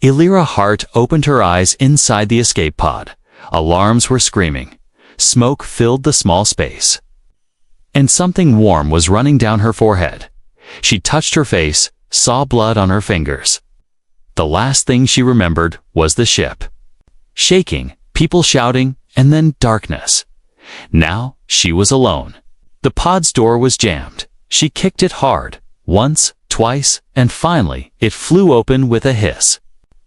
Elira Hart opened her eyes inside the escape pod. Alarms were screaming. Smoke filled the small space. And something warm was running down her forehead. She touched her face, saw blood on her fingers. The last thing she remembered was the ship. Shaking, people shouting, and then darkness. Now she was alone. The pod's door was jammed. She kicked it hard, once, twice, and finally it flew open with a hiss.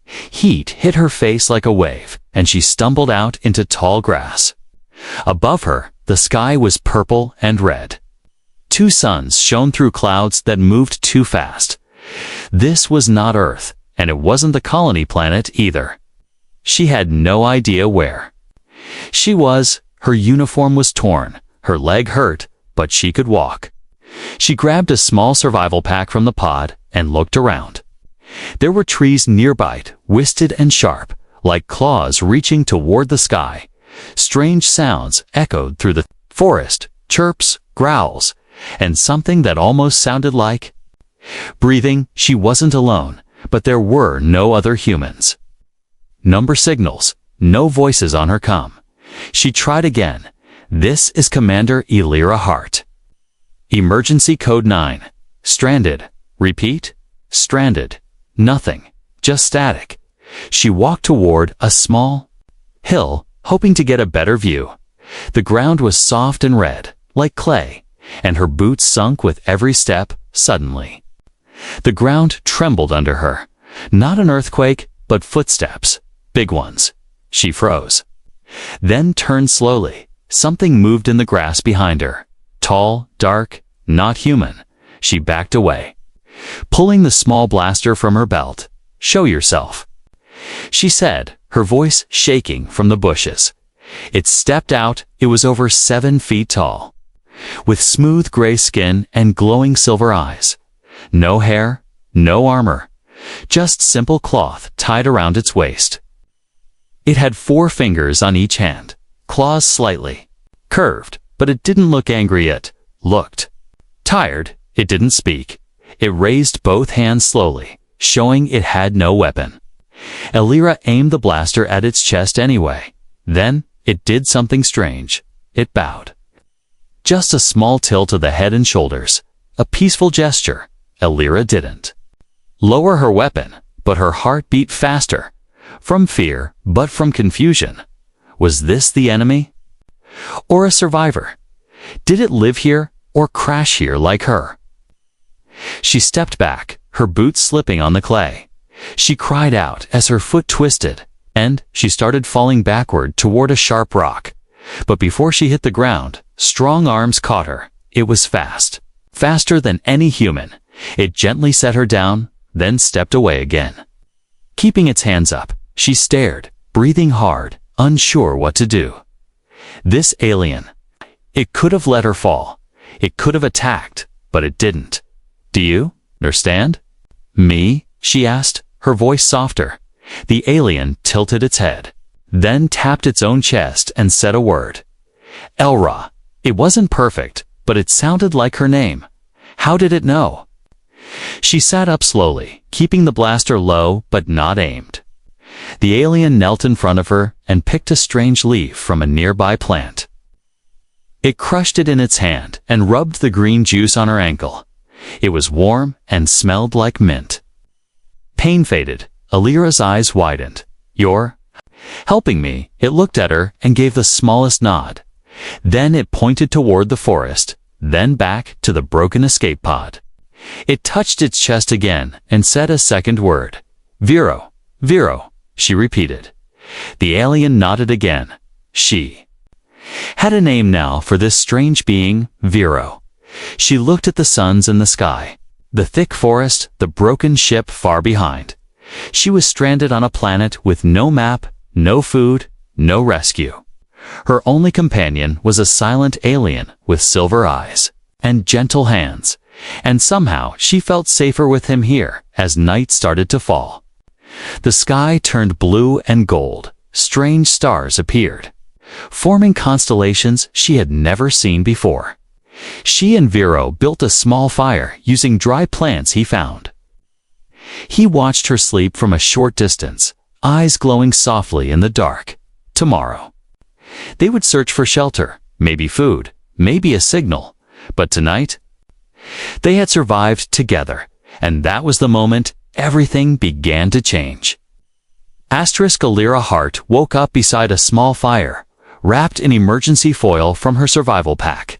Heat hit her face like a wave, and she stumbled out into tall grass. Above her, the sky was purple and red. Two suns shone through clouds that moved too fast. This was not Earth, and it wasn't the colony planet either. She had no idea where. Her uniform was torn, her leg hurt, but she could walk. She grabbed a small survival pack from the pod and looked around. There were trees nearby, twisted and sharp, like claws reaching toward the sky. Strange sounds echoed through the forest, chirps, growls, and something that almost sounded like breathing. She wasn't alone, but there were no other humans. Number signals, no voices on her comm. She tried again. This is Commander Elira Hart. Emergency code 9. Stranded. Repeat. Stranded. Nothing. Just static. She walked toward a small hill, hoping to get a better view. The ground was soft and red, like clay, and her boots sunk with every step. Suddenly, the ground trembled under her. Not an earthquake, but footsteps. Big ones. She froze. Then turned slowly. Something moved in the grass behind her. Tall, dark, not human. She backed away, pulling the small blaster from her belt. "Show yourself," she said, her voice shaking from the bushes. It stepped out. It was over 7 feet tall, with smooth gray skin and glowing silver eyes. No hair, no armor, just simple cloth tied around its waist. It had 4 fingers on each hand, claws slightly curved, but it didn't look angry. It looked tired. It didn't speak. It raised both hands slowly, showing it had no weapon. Elira aimed the blaster at its chest anyway. Then, it did something strange. It bowed. Just a small tilt of the head and shoulders. A peaceful gesture. Elira didn't lower her weapon, but her heart beat faster. From fear, but from confusion. Was this the enemy? Or a survivor? Did it live here, or crash here like her? She stepped back, her boots slipping on the clay. She cried out as her foot twisted, and she started falling backward toward a sharp rock. But before she hit the ground, strong arms caught her. It was fast. Faster than any human. It gently set her down, then stepped away again. Keeping its hands up, she stared, breathing hard, unsure what to do. This alien. It could have let her fall. It could have attacked, but it didn't. "Do you understand me?" she asked, her voice softer. The alien tilted its head, then tapped its own chest and said a word. Elra. It wasn't perfect, but it sounded like her name. How did it know? She sat up slowly, keeping the blaster low but not aimed. The alien knelt in front of her and picked a strange leaf from a nearby plant. It crushed it in its hand and rubbed the green juice on her ankle. It was warm and smelled like mint. Pain faded. Elira's eyes widened. "You're helping me." It looked at her and gave the smallest nod. Then it pointed toward the forest, then back to the broken escape pod. It touched its chest again and said a second word. "Vero, Vero," she repeated. The alien nodded again. She had a name now for this strange being, Vero. She looked at the suns and the sky, the thick forest, the broken ship far behind. She was stranded on a planet with no map, no food, no rescue. Her only companion was a silent alien with silver eyes and gentle hands, and somehow she felt safer with him here as night started to fall. The sky turned blue and gold. Strange stars appeared, forming constellations she had never seen before. She and Vero built a small fire using dry plants he found. He watched her sleep from a short distance, eyes glowing softly in the dark. Tomorrow. They would search for shelter, maybe food, maybe a signal. But tonight, they had survived together, and that was the moment everything began to change. Alira Hart woke up beside a small fire, wrapped in emergency foil from her survival pack.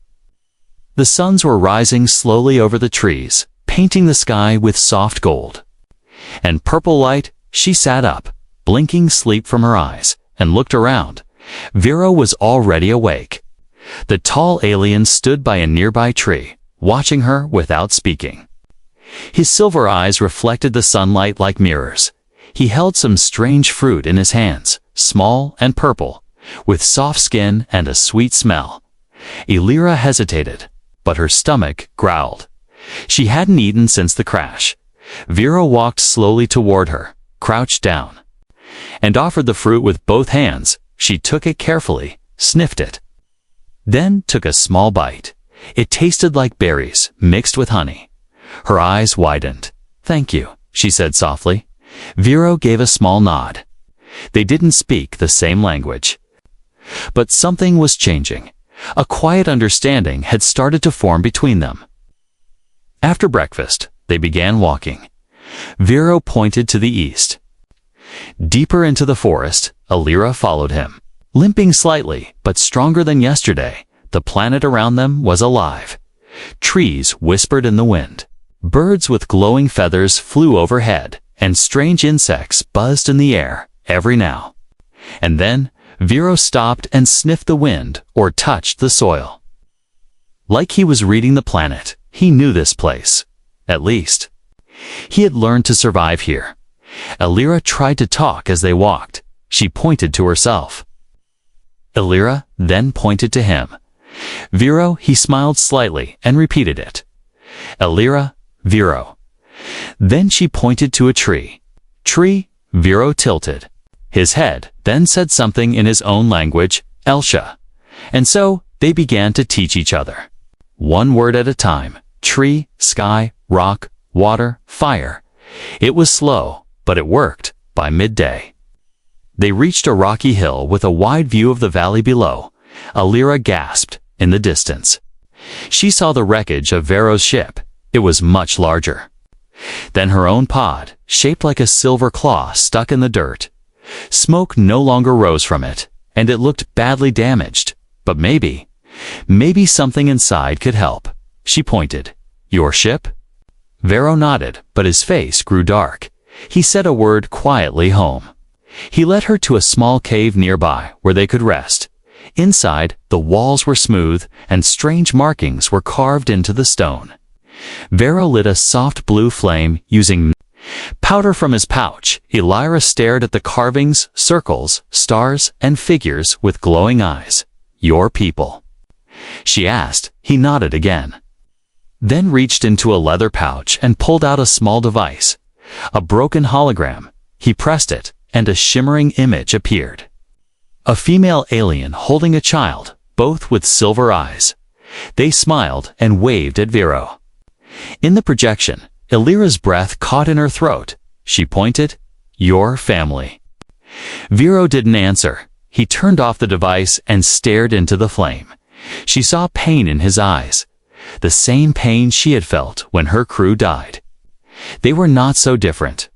The suns were rising slowly over the trees, painting the sky with soft gold. And purple light, she sat up, blinking sleep from her eyes, and looked around. Vero was already awake. The tall alien stood by a nearby tree, watching her without speaking. His silver eyes reflected the sunlight like mirrors. He held some strange fruit in his hands, small and purple, with soft skin and a sweet smell. Alira hesitated, but her stomach growled. She hadn't eaten since the crash. Vero walked slowly toward her, crouched down, and offered the fruit with both hands. She took it carefully, sniffed it, then took a small bite. It tasted like berries mixed with honey. Her eyes widened. "Thank you," she said softly. Vero gave a small nod. They didn't speak the same language. But something was changing. A quiet understanding had started to form between them. After breakfast, they began walking. Vero pointed to the east. Deeper into the forest, Alira followed him. Limping slightly, but stronger than yesterday, the planet around them was alive. Trees whispered in the wind. Birds with glowing feathers flew overhead, and strange insects buzzed in the air every now and then. Vero stopped and sniffed the wind or touched the soil. Like he was reading the planet, he knew this place. At least, he had learned to survive here. Alira tried to talk as they walked. She pointed to herself. Alira then pointed to him. Vero, he smiled slightly and repeated it. Alira, Vero. Then she pointed to a tree. Tree, Vero tilted his head, then said something in his own language, Elsha. And so they began to teach each other. One word at a time. Tree, sky, rock, water, fire. It was slow, but it worked. By midday, they reached a rocky hill with a wide view of the valley below. Alira gasped in the distance. She saw the wreckage of Vero's ship. It was much larger than her own pod, shaped like a silver claw stuck in the dirt. Smoke no longer rose from it, and it looked badly damaged. But maybe something inside could help. She pointed. Your ship? Vero nodded, but his face grew dark. He said a word quietly, home. He led her to a small cave nearby where they could rest. Inside, the walls were smooth, and strange markings were carved into the stone. Vero lit a soft blue flame using powder from his pouch. Alira stared at the carvings, circles, stars, and figures with glowing eyes. Your people? She asked. He nodded again. Then reached into a leather pouch and pulled out a small device. A broken hologram. He pressed it, and a shimmering image appeared. A female alien holding a child, both with silver eyes. They smiled and waved at Vero. In the projection, Alira's breath caught in her throat. She pointed. Your family. Vero didn't answer. He turned off the device and stared into the flame. She saw pain in his eyes. The same pain she had felt when her crew died. They were not so different.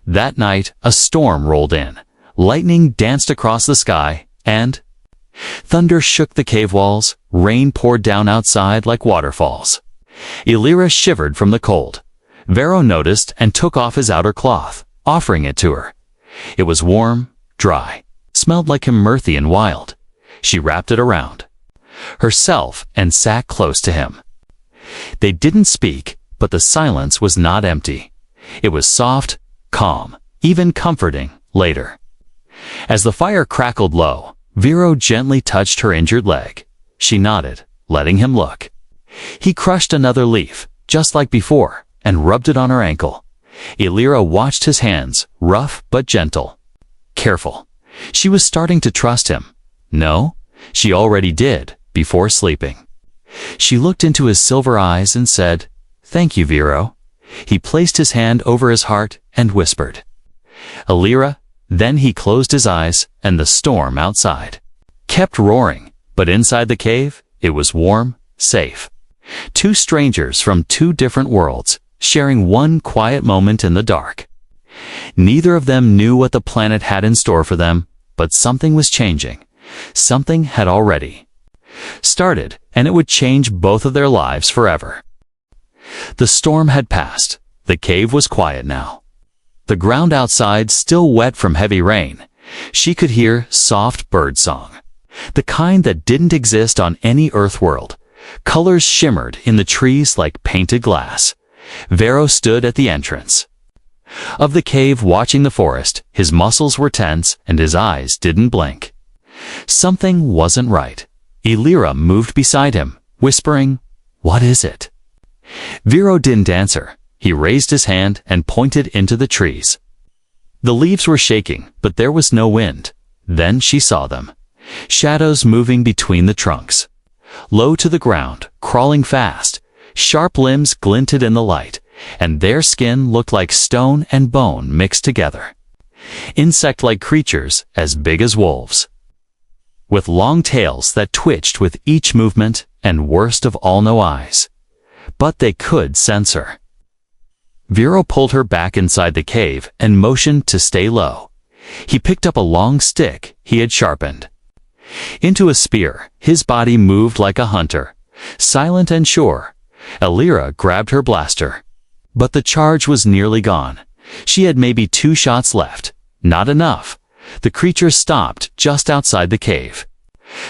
That night, a storm rolled in. Lightning danced across the sky, and thunder shook the cave walls. Rain poured down outside like waterfalls. Alira shivered from the cold. Vero noticed and took off his outer cloth, offering it to her. It was warm, dry, smelled like him, earthy and wild. She wrapped it around herself and sat close to him. They didn't speak, but the silence was not empty. It was soft, calm, even comforting. Later, as the fire crackled low, Vero gently touched her injured leg. She nodded, letting him look. He crushed another leaf, just like before, and rubbed it on her ankle. Alira watched his hands, rough but gentle. Careful. She was starting to trust him. No, she already did, before sleeping. She looked into his silver eyes and said, Thank you, Vero. He placed his hand over his heart and whispered, "Elira." Then he closed his eyes, and the storm outside kept roaring, but inside the cave, it was warm, safe. Two strangers from two different worlds, sharing one quiet moment in the dark. Neither of them knew what the planet had in store for them, but something was changing. Something had already started, and it would change both of their lives forever. The storm had passed. The cave was quiet now. The ground outside still wet from heavy rain. She could hear soft bird song, the kind that didn't exist on any Earth world. Colors shimmered in the trees like painted glass. Vero stood at the entrance of the cave watching the forest. His muscles were tense and his eyes didn't blink. Something wasn't right. Elira moved beside him, whispering, "What is it?" Vero didn't answer. He raised his hand and pointed into the trees. The leaves were shaking, but there was no wind. Then she saw them. Shadows moving between the trunks. Low to the ground, crawling fast. Sharp limbs glinted in the light, and their skin looked like stone and bone mixed together. Insect-like creatures as big as wolves, with long tails that twitched with each movement, and worst of all, no eyes. But they could sense her. Vero pulled her back inside the cave and motioned to stay low. He picked up a long stick he had sharpened into a spear. His body moved like a hunter, silent and sure. Elira grabbed her blaster, but the charge was nearly gone. She had maybe 2 shots left. Not enough. The creature stopped just outside the cave.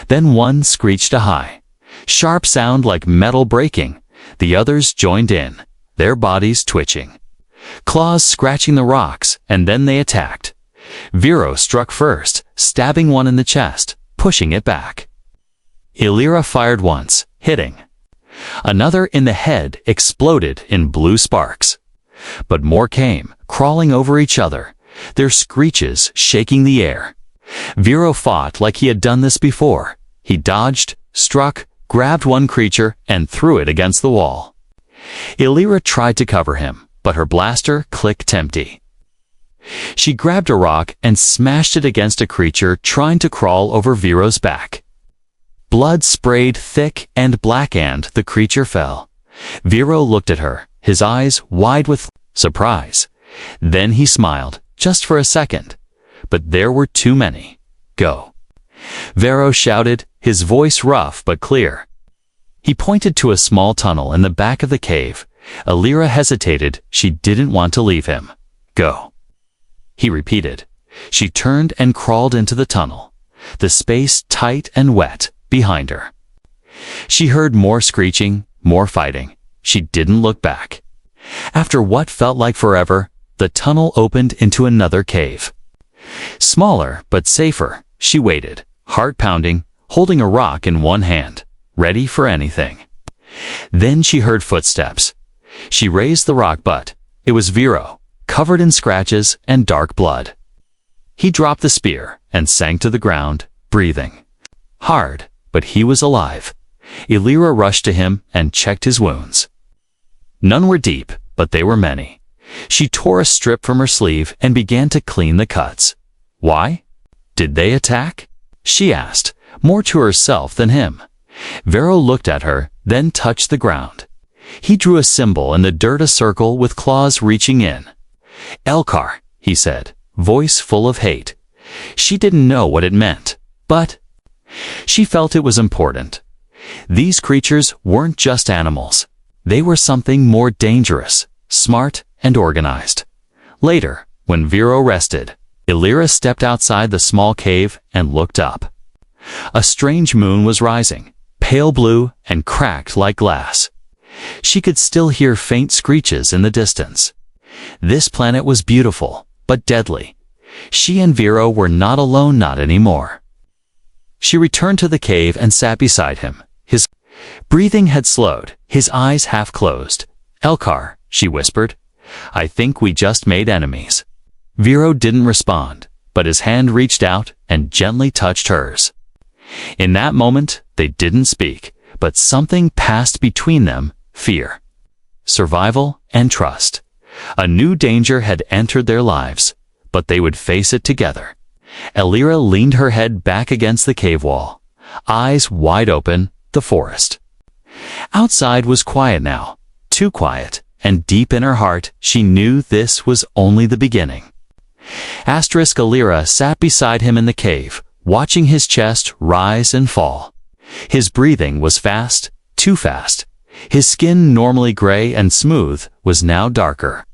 Then one screeched a high, sharp sound like metal breaking. The others joined in, their bodies twitching, claws scratching the rocks, and then they attacked. Vero struck first, stabbing one in the chest, pushing it back. Elira fired once, hitting. Another in the head exploded in blue sparks. But more came, crawling over each other, their screeches shaking the air. Vero fought like he had done this before. He dodged, struck, grabbed one creature, and threw it against the wall. Elira tried to cover him, but her blaster clicked empty. She grabbed a rock and smashed it against a creature trying to crawl over Vero's back. Blood sprayed thick and black and the creature fell. Vero looked at her, his eyes wide with surprise. Then he smiled, just for a second. But there were too many. "Go," Vero shouted, his voice rough but clear. He pointed to a small tunnel in the back of the cave. Elira hesitated. She didn't want to leave him. "Go," he repeated. She turned and crawled into the tunnel, the space tight and wet behind her. She heard more screeching, more fighting. She didn't look back. After what felt like forever, the tunnel opened into another cave. Smaller but safer. She waited, heart pounding, holding a rock in one hand, ready for anything. Then she heard footsteps. She raised the rock, but it was Vero, covered in scratches and dark blood. He dropped the spear and sank to the ground, breathing hard, but he was alive. Elira rushed to him and checked his wounds. None were deep, but they were many. She tore a strip from her sleeve and began to clean the cuts. "Why? Did they attack?" she asked, more to herself than him. Vero looked at her, then touched the ground. He drew a symbol in the dirt, a circle with claws reaching in. "Elkar," he said, voice full of hate. She didn't know what it meant, but she felt it was important. These creatures weren't just animals. They were something more dangerous, smart, and organized. Later, when Vero rested, Elira stepped outside the small cave and looked up. A strange moon was rising, pale blue and cracked like glass. She could still hear faint screeches in the distance. This planet was beautiful, but deadly. She and Vero were not alone, not anymore. She returned to the cave and sat beside him. His breathing had slowed, his eyes half closed. "Elkar," she whispered, "I think we just made enemies." Vero didn't respond, but his hand reached out and gently touched hers. In that moment, they didn't speak, but something passed between them, fear. survival, and trust. A new danger had entered their lives, but they would face it together. Illyria leaned her head back against the cave wall, eyes wide open, the forest. Outside was quiet now, too quiet, and deep in her heart she knew this was only the beginning. Illyria sat beside him in the cave, watching his chest rise and fall. His breathing was fast, too fast. His skin, normally gray and smooth, was now darker,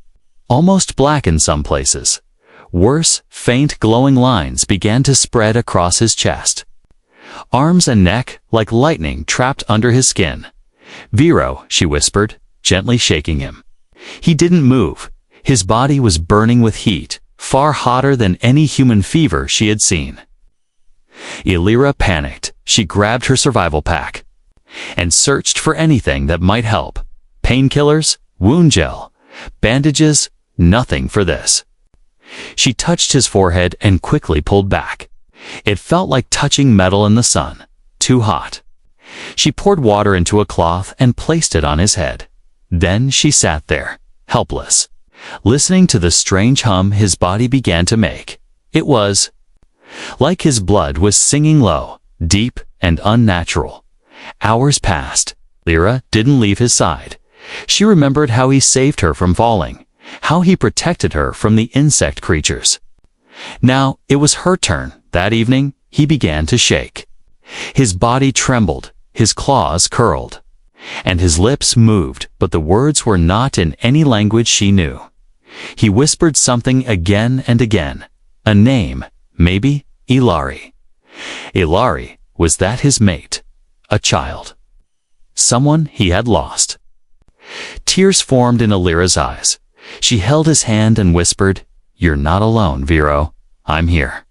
almost black in some places. Worse, faint glowing lines began to spread across his chest. Arms and neck like lightning trapped under his skin. "Vero," she whispered, gently shaking him. He didn't move. His body was burning with heat, far hotter than any human fever she had seen. Illyria panicked. She grabbed her survival pack and searched for anything that might help. Painkillers, wound gel, bandages, nothing for this. She touched his forehead and quickly pulled back. It felt like touching metal in the sun, too hot. She poured water into a cloth and placed it on his head. Then she sat there, helpless, listening to the strange hum his body began to make. It was like his blood was singing low, deep, and unnatural. Hours passed. Illyria didn't leave his side. She remembered how he saved her from falling, how he protected her from the insect creatures. Now it was her turn. That evening, he began to shake. His body trembled, his claws curled, and his lips moved, but the words were not in any language she knew. He whispered something again and again. A name, maybe Ilari. Ilari, was that his mate? A child? Someone he had lost? Tears formed in Illyria's eyes. She held his hand and whispered, "You're not alone, Vero. I'm here."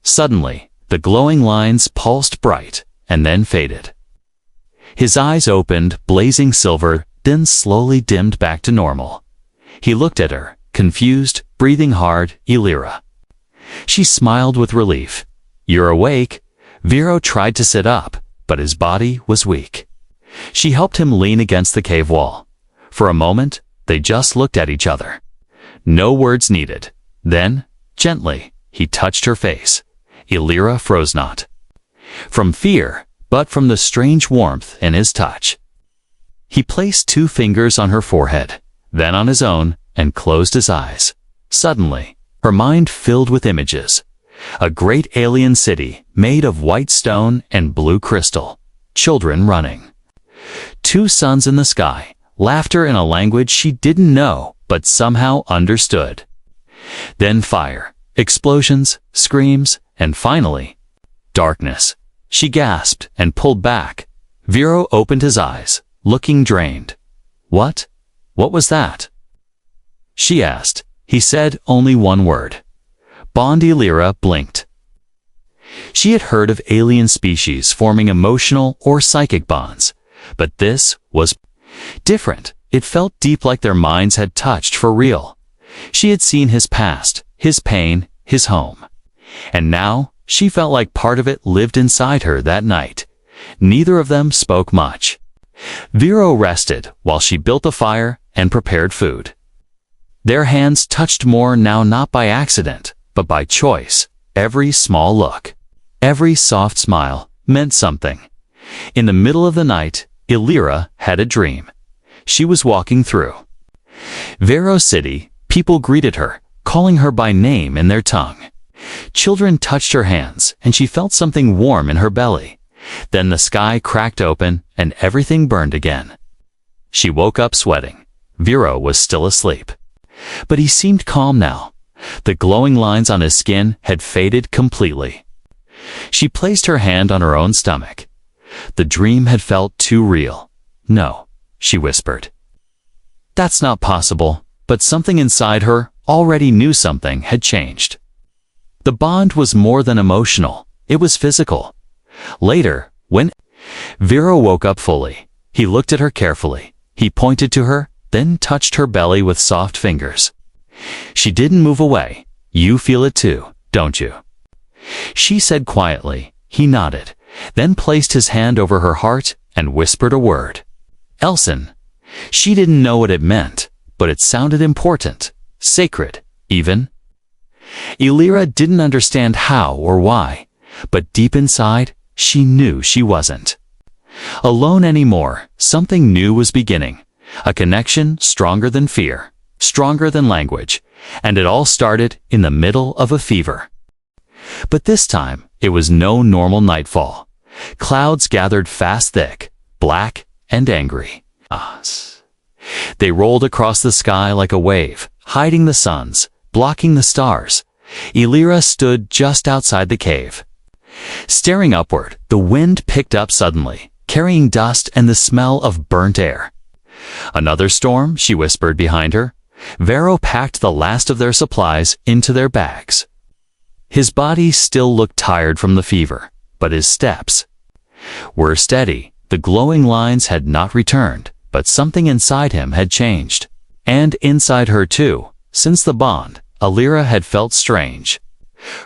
Suddenly, the glowing lines pulsed bright, and then faded. His eyes opened, blazing silver, then slowly dimmed back to normal. He looked at her, confused, breathing hard. "Illyria." She smiled with relief. "You're awake." Vero tried to sit up, but his body was weak. She helped him lean against the cave wall. For a moment, they just looked at each other. No words needed. Then, gently, he touched her face. Illyria froze not. From fear, but from the strange warmth in his touch. He placed 2 fingers on her forehead, then on his own, and closed his eyes. Suddenly, her mind filled with images. A great alien city made of white stone and blue crystal. Children running. 2 suns in the sky. Laughter in a language she didn't know, but somehow understood. Then fire, explosions, screams, and finally, darkness. She gasped and pulled back. Vero opened his eyes, looking drained. What was that?" she asked. He said only one word. Bond. Illyria blinked. She had heard of alien species forming emotional or psychic bonds, but this was different. It felt deep, like their minds had touched for real. She had seen his past, his pain, his home. And now, she felt like part of it lived inside her that night. Neither of them spoke much. Vero rested while she built a fire and prepared food. Their hands touched more now, not by accident, but by choice. Every small look, every soft smile meant something. In the middle of the night, Illyria had a dream. She was walking through Vero City. People greeted her, calling her by name in their tongue. Children touched her hands, and she felt something warm in her belly. Then the sky cracked open, and everything burned again. She woke up sweating. Vero was still asleep. But he seemed calm now. The glowing lines on his skin had faded completely. She placed her hand on her own stomach. The dream had felt too real. "No," she whispered. "That's not possible." But something inside her already knew something had changed. The bond was more than emotional. It was physical. Later, when Vero woke up fully, he looked at her carefully. He pointed to her, then touched her belly with soft fingers. She didn't move away. "You feel it too, don't you?" she said quietly. He nodded, then placed his hand over her heart and whispered a word. "Elson." She didn't know what it meant, but it sounded important, sacred, even. Elira didn't understand how or why, but deep inside, she knew she wasn't alone anymore. Something new was beginning, a connection stronger than fear, stronger than language, and it all started in the middle of a fever. But this time, it was no normal nightfall. Clouds gathered fast, thick, black, and angry. They rolled across the sky like a wave, hiding the suns, blocking the stars. Elira stood just outside the cave. Staring upward, the wind picked up suddenly, carrying dust and the smell of burnt air. Another storm, she whispered behind her. Vero packed the last of their supplies into their bags. His body still looked tired from the fever, but his steps were steady. The glowing lines had not returned, but something inside him had changed. And inside her too. Since the bond, Elira had felt strange.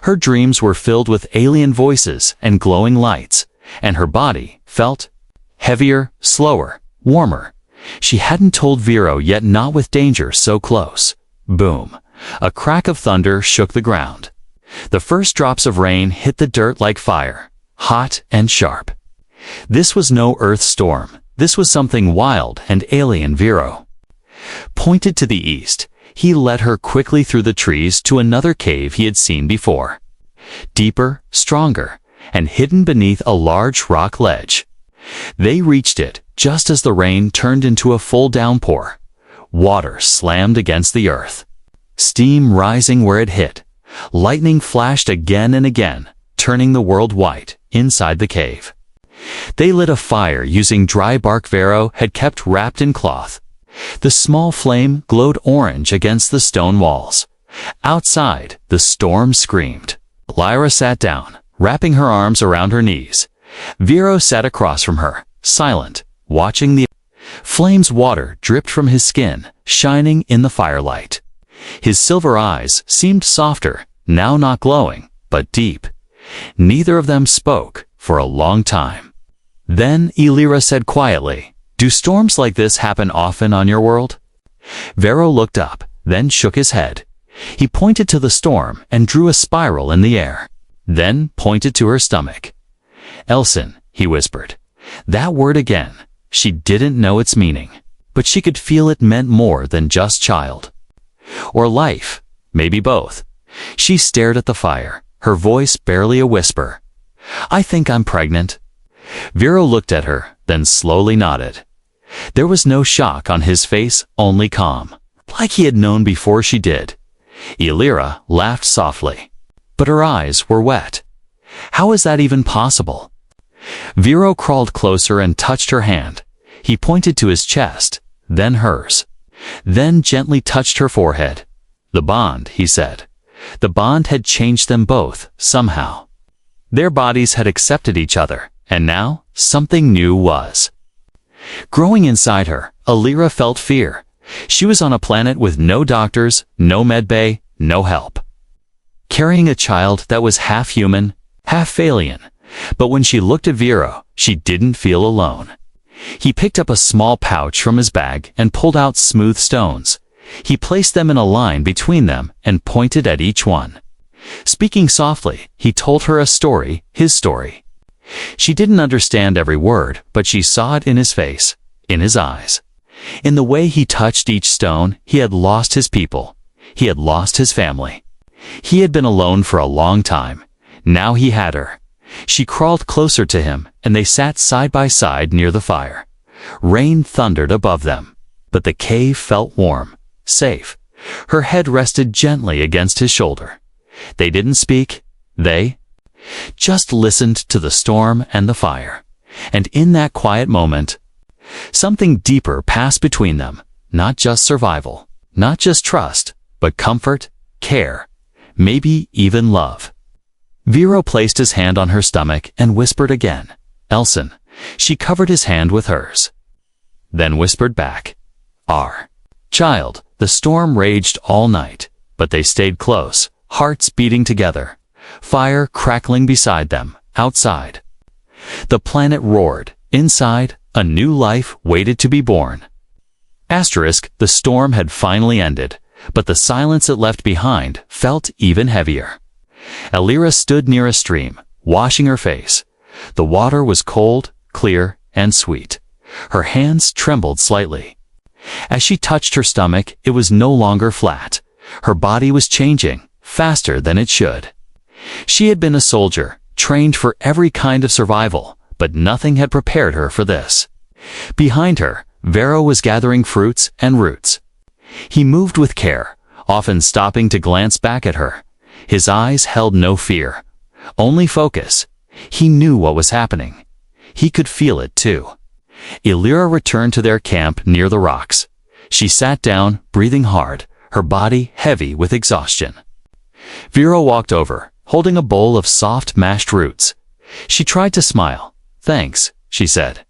Her dreams were filled with alien voices and glowing lights, and her body felt heavier, slower, warmer. She hadn't told Vero yet, not with danger so close. Boom! A crack of thunder shook the ground. The first drops of rain hit the dirt like fire, hot and sharp. This was no earth storm. This was something wild and alien. Vero pointed to the east. He led her quickly through the trees to another cave he had seen before. Deeper, stronger, and hidden beneath a large rock ledge. They reached it just as the rain turned into a full downpour. Water slammed against the earth, steam rising where it hit. Lightning flashed again and again, turning the world white inside the cave. They lit a fire using dry bark Vero had kept wrapped in cloth. The small flame glowed orange against the stone walls. Outside, the storm screamed. Lyra sat down, wrapping her arms around her knees. Vero sat across from her, silent, watching the flames. Water dripped from his skin, shining in the firelight. His silver eyes seemed softer, now not glowing, but deep. Neither of them spoke for a long time. Then Elira said quietly, "Do storms like this happen often on your world?" Vero looked up, then shook his head. He pointed to the storm and drew a spiral in the air, then pointed to her stomach. "Elsin," he whispered. That word again. She didn't know its meaning, but she could feel it meant more than just child. Or life, maybe both. She stared at the fire, her voice barely a whisper. "I think I'm pregnant." Vero looked at her, then slowly nodded. There was no shock on his face, only calm, like he had known before she did. Elira laughed softly, but her eyes were wet. How is that even possible? Vero crawled closer and touched her hand. He pointed to his chest, then hers, then gently touched her forehead. "The bond," he said. The bond had changed them both, somehow. Their bodies had accepted each other, and now something new was growing inside her. Elira felt fear. She was on a planet with no doctors, no medbay, no help. Carrying a child that was half human, half alien. But when she looked at Vero, she didn't feel alone. He picked up a small pouch from his bag and pulled out smooth stones. He placed them in a line between them and pointed at each one. Speaking softly, he told her a story, his story. She didn't understand every word, but she saw it in his face, in his eyes. In the way he touched each stone, he had lost his people. He had lost his family. He had been alone for a long time. Now he had her. She crawled closer to him, and they sat side by side near the fire. Rain thundered above them, but the cave felt warm, safe. Her head rested gently against his shoulder. They didn't speak. They just listened to the storm and the fire. And in that quiet moment, something deeper passed between them. Not just survival, not just trust, but comfort, care, maybe even love. Vero placed his hand on her stomach and whispered again, "Elsin." She covered his hand with hers, then whispered back, "Our child." The storm raged all night, but they stayed close, hearts beating together, fire crackling beside them. Outside, the planet roared. Inside, a new life waited to be born. The storm had finally ended, but the silence it left behind felt even heavier. Elira stood near a stream, washing her face. The water was cold, clear, and sweet. Her hands trembled slightly. As she touched her stomach, it was no longer flat. Her body was changing, faster than it should. She had been a soldier, trained for every kind of survival, but nothing had prepared her for this. Behind her, Vero was gathering fruits and roots. He moved with care, often stopping to glance back at her. His eyes held no fear, only focus. He knew what was happening. He could feel it too. Elira returned to their camp near the rocks. She sat down, breathing hard, her body heavy with exhaustion. Vero walked over, holding a bowl of soft mashed roots. She tried to smile. "Thanks," she said.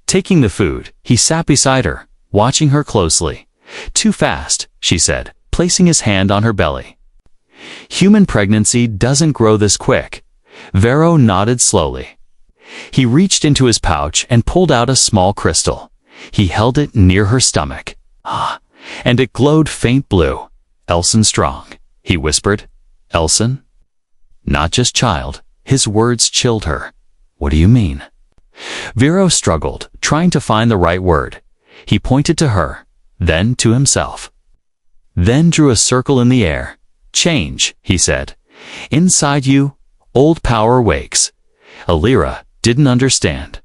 Taking the food, he sat beside her, watching her closely. "Too fast," she said, placing his hand on her belly. "Human pregnancy doesn't grow this quick." Vero nodded slowly. He reached into his pouch and pulled out a small crystal. He held it near her stomach. And it glowed faint blue. "Elson strong," he whispered. "Elson?" "Not just child." His words chilled her. "What do you mean?" Vero struggled, trying to find the right word. He pointed to her, then to himself. Then drew a circle in the air. "Change," he said. "Inside you, old power wakes." Elira didn't understand.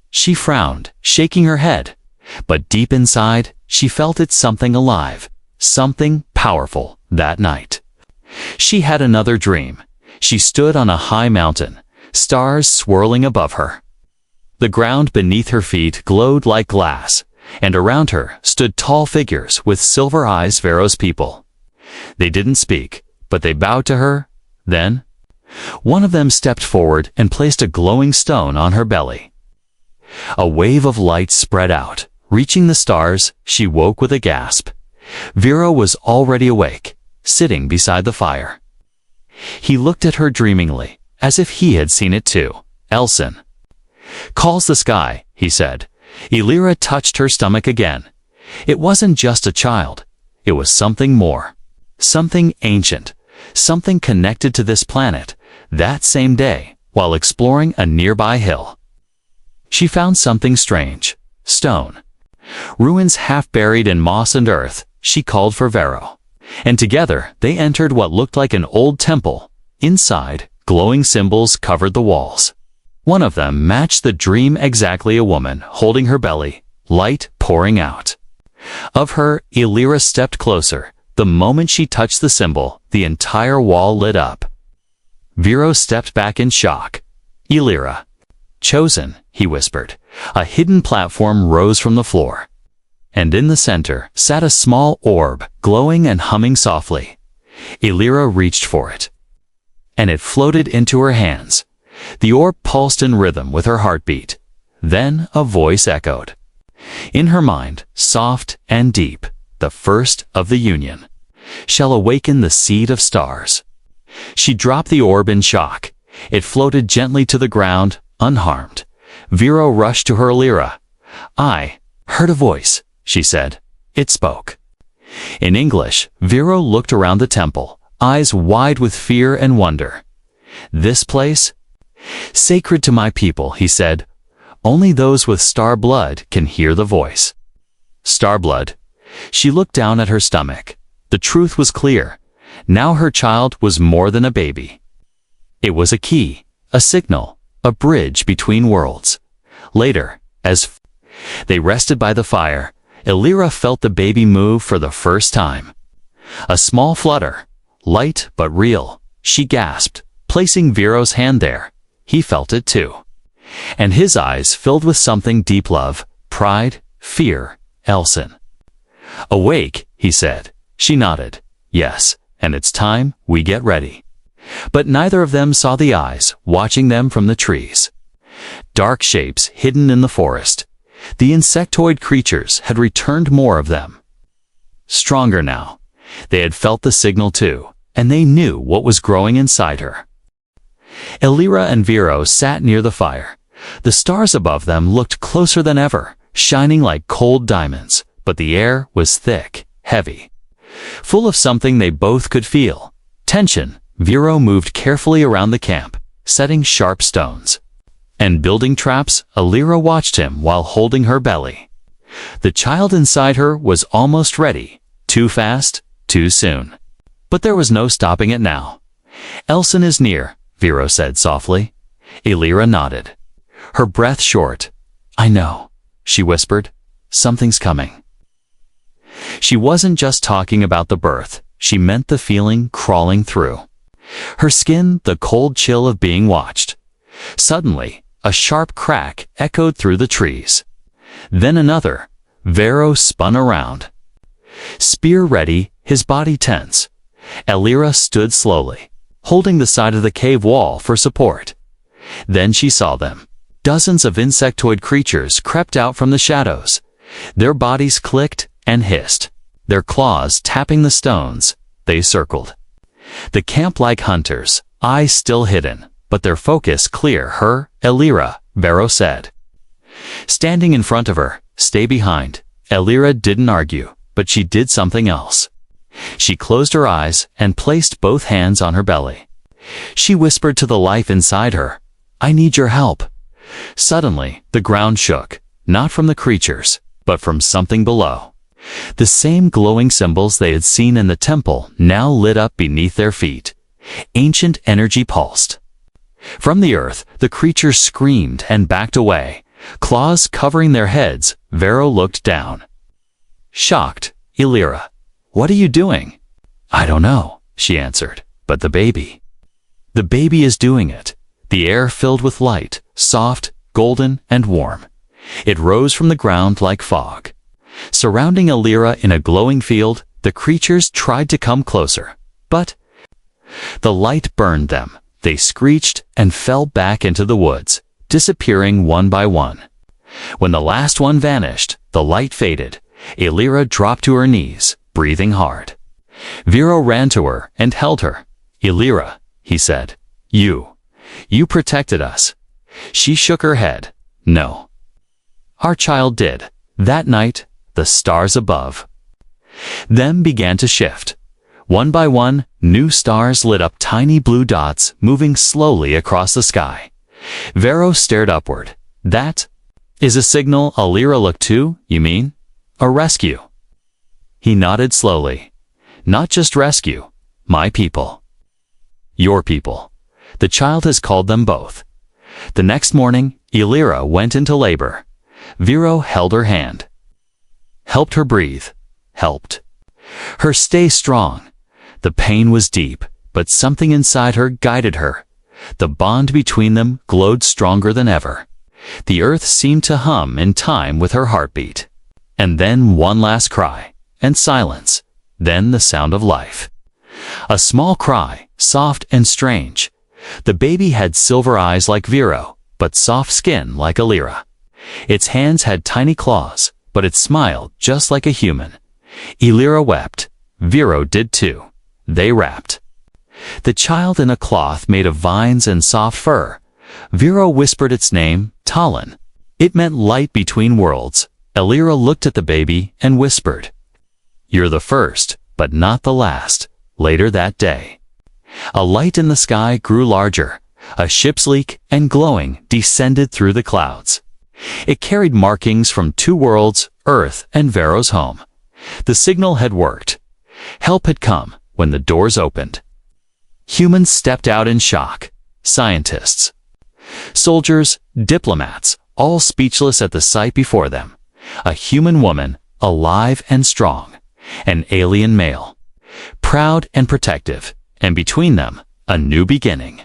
She frowned, shaking her head. But deep inside, she felt it something alive, something powerful that night. She had another dream. She stood on a high mountain, stars swirling above her. The ground beneath her feet glowed like glass, and around her stood tall figures with silver eyes. Vero's people. They didn't speak, but they bowed to her. Then, one of them stepped forward and placed a glowing stone on her belly. A wave of light spread out, reaching the stars. She woke with a gasp. Vero was already awake, sitting beside the fire. He looked at her dreamingly, as if he had seen it too. "Elson calls the sky," he said. Elira touched her stomach again. It wasn't just a child. It was something more. Something ancient. Something connected to this planet. That same day, while exploring a nearby hill, she found something strange. Stone. Ruins half buried in moss and earth. She called for Vero. And together, they entered what looked like an old temple. Inside, glowing symbols covered the walls. One of them matched the dream exactly. A woman holding her belly, light pouring out. Of her, Elira stepped closer. The moment she touched the symbol, the entire wall lit up. Vero stepped back in shock. "Elira." "Chosen," he whispered. A hidden platform rose from the floor. And in the center sat a small orb, glowing and humming softly. Elira reached for it. And it floated into her hands. The orb pulsed in rhythm with her heartbeat. Then a voice echoed. In her mind, soft and deep, the first of the union shall awaken the seed of stars. She dropped the orb in shock. It floated gently to the ground, unharmed. Vero rushed to her. "Elira." "I heard a voice," she said. It spoke. In English, Vero looked around the temple, eyes wide with fear and wonder. "This place? Sacred to my people," he said. "Only those with star blood can hear the voice." Star blood. She looked down at her stomach. The truth was clear. Now her child was more than a baby. It was a key, a signal, a bridge between worlds. Later, as they rested by the fire, Elira felt the baby move for the first time. A small flutter, light but real. She gasped, placing Vero's hand there. He felt it too. And his eyes filled with something deep: love, pride, fear. "Elson." "Awake," he said. She nodded. "Yes, and it's time we get ready." But neither of them saw the eyes watching them from the trees. Dark shapes hidden in the forest. The insectoid creatures had returned, more of them. Stronger now. They had felt the signal too, and they knew what was growing inside her. Elira and Vero sat near the fire. The stars above them looked closer than ever, shining like cold diamonds, but the air was thick, heavy, full of something they both could feel. Tension. Vero moved carefully around the camp, setting sharp stones and building traps. Alira watched him while holding her belly. The child inside her was almost ready. Too fast, too soon. But there was no stopping it now. Elson is near, Vero said softly. Alira nodded, her breath short. I know, she whispered. Something's coming. She wasn't just talking about the birth. She meant the feeling crawling through her skin, the cold chill of being watched. Suddenly, a sharp crack echoed through the trees. Then another. Vero spun around. Spear ready, his body tense. Alira stood slowly, holding the side of the cave wall for support. Then she saw them. Dozens of insectoid creatures crept out from the shadows. Their bodies clicked and hissed, their claws tapping the stones. They circled the camp like hunters, eyes still hidden, but their focus clear. Her, Alira, Vero said. Standing in front of her, stay behind. Alira didn't argue, but she did something else. She closed her eyes and placed both hands on her belly. She whispered to the life inside her, I need your help. Suddenly, the ground shook, not from the creatures, but from something below. The same glowing symbols they had seen in the temple now lit up beneath their feet. Ancient energy pulsed. From the earth, the creatures screamed and backed away, claws covering their heads. Vero looked down. Shocked, Alira, what are you doing? I don't know, she answered, but the baby. The baby is doing it. The air filled with light, soft, golden, and warm. It rose from the ground like fog. Surrounding Alira in a glowing field, the creatures tried to come closer, but the light burned them. They screeched and fell back into the woods, disappearing one by one. When the last one vanished, the light faded. Alira dropped to her knees, breathing hard. Vero ran to her and held her. Alira, he said, you protected us. She shook her head. No. Our child did. That night, the stars above them began to shift. One by one, new stars lit up, tiny blue dots moving slowly across the sky. Vero stared upward. That is a signal. Alira looked too, you mean? A rescue. He nodded slowly. Not just rescue. My people. Your people. The child has called them both. The next morning, Alira went into labor. Vero held her hand. Helped her breathe. Helped her stay strong. The pain was deep, but something inside her guided her. The bond between them glowed stronger than ever. The earth seemed to hum in time with her heartbeat. And then one last cry, and silence. Then the sound of life. A small cry, soft and strange. The baby had silver eyes like Vero, but soft skin like Alira. Its hands had tiny claws, but it smiled just like a human. Alira wept. Vero did too. They rapped. The child in a cloth made of vines and soft fur. Vero whispered its name, Talon. It meant light between worlds. Alira looked at the baby and whispered, You're the first, but not the last. Later that day, a light in the sky grew larger. A ship's leak and glowing descended through the clouds. It carried markings from two worlds, Earth and Vero's home. The signal had worked. Help had come when the doors opened. Humans stepped out in shock. Scientists, soldiers, diplomats, all speechless at the sight before them. A human woman, alive and strong. An alien male, proud and protective. And between them, a new beginning.